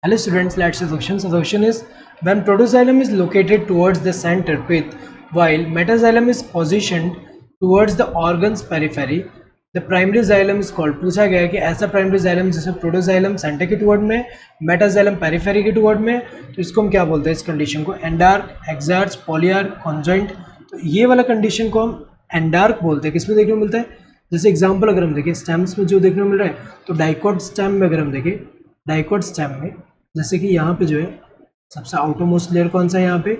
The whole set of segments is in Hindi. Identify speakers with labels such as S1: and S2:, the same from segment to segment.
S1: Hello students, let's see the question. So the question is, when protoxylem is located towards the center pith while metaxylem is positioned towards the organ's periphery, the primary xylem is called. पूछा गया है कि ऐसा प्राइमरी xylem जैसे प्रोटोजाइलम सेंटर के टुवर्ड में, मेटाजाइलम पेरिफेरी के टुवर्ड में, तो इसको हम क्या बोलते हैं? इस कंडीशन को एंडार्क, एक्सार्च, पॉलीआर्क, कॉन्जॉइंट। तो ये वाला कंडीशन को हम एंडार्क बोलते हैं। किसमें देखने को मिलता है? जैसे एग्जाम्पल अगर हम देखें स्टेम्स में जो देखने को मिल रहा है, तो डाइकोट स्टेम में अगर हम देखें, डाइकोट स्टेम में जैसे कि यहाँ पे जो है सबसे आउटरमोस्ट लेयर कौन सा है? यहाँ पे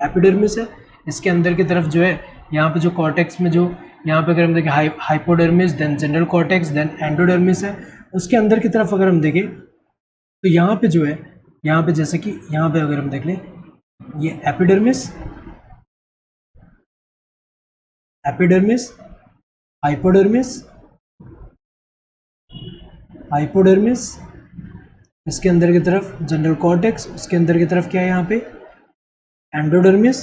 S1: एपिडर्मिस है। इसके अंदर की तरफ जो है यहाँ पे जो कॉर्टेक्स में जो यहाँ पे अगर हम देखें hypodermis, then general cortex, then endodermis है। उसके अंदर की तरफ अगर हम देखें तो यहाँ पे जो है, यहाँ पे जैसे कि यहाँ पे अगर हम देख लें, ये एपिडर्मिस, एपिडर्मिस, हाइपोडर्मिस, हाइपोडर्मिस, इसके अंदर की तरफ जनरल कॉर्टेक्स, उसके अंदर की तरफ क्या है? यहाँ पे एंडोडर्मिस,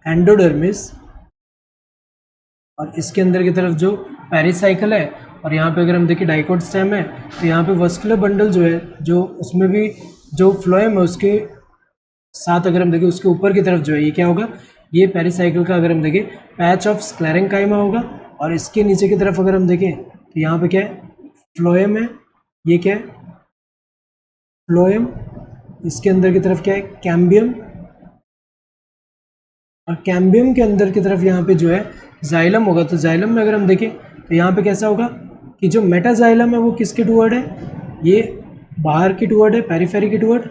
S1: एंडोडर्मिस, और इसके अंदर की तरफ जो पेरिसाइकिल है। और यहाँ पे अगर हम देखें डाइकोट स्टेम है, तो यहाँ पे वस्कुलर बंडल जो है, जो उसमें भी जो फ्लोएम है उसके साथ अगर हम देखें उसके ऊपर की तरफ जो है ये क्या होगा? ये पेरिसाइकिल का अगर हम देखें पैच ऑफ स्क्लेरेंकाइमा होगा। और इसके नीचे की तरफ अगर हम देखें तो यहाँ पे क्या है? फ्लोएम है। ये क्या है? फ्लोएम। इसके अंदर की तरफ क्या है? कैम्बियम। और कैम्बियम के अंदर की तरफ यहाँ पे जो है जाइलम होगा। तो जाइलम में अगर हम देखें तो यहाँ पे कैसा होगा कि जो मेटाजाइलम है वो किसके टुवर्ड है? ये बाहर की टुवर्ड है, पेरिफेरी की टुवर्ड।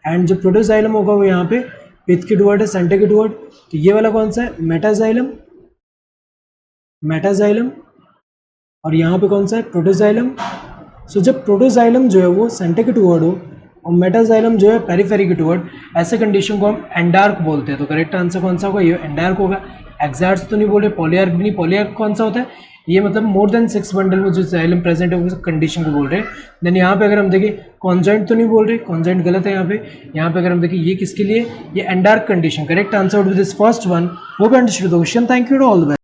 S1: एंड जो प्रोटोजाइलम होगा वो यहाँ पे पिथ की टुवर्ड है, सेंटर की टुवर्ड। तो ये वाला कौन सा है? Metaxylem, metaxylem. और यहाँ पे कौन सा है? प्रोटोजाइलम। सो जब प्रोटोजाइलम जो है वो सेंटर के टुवर्ड हो और मेटाजाइलम जो है पेरिफेरी के टुवर्ड, ऐसे कंडीशन को हम एंडार्क बोलते हैं। तो करेक्ट आंसर कौन सा होगा? ये एंडार्क होगा। एक्सार्च तो नहीं बोल रहे, पॉलीआर्क भी नहीं। पॉलीआर्क कौन सा होता है? ये मतलब मोर देन 6 बंडल में जो जाइलम प्रेजेंट है उस कंडीशन को बोल रहे हैं। देन यहाँ पे अगर हम देखें कॉन्जॉइंट तो नहीं बोल रहे, कॉन्जॉइंट गलत है यहाँ पे। यहाँ पे अगर हम देखें ये किसके लिए? ये endarch condition. Correct answer would be this first one. Hope you understood the question. Thank you to all the best.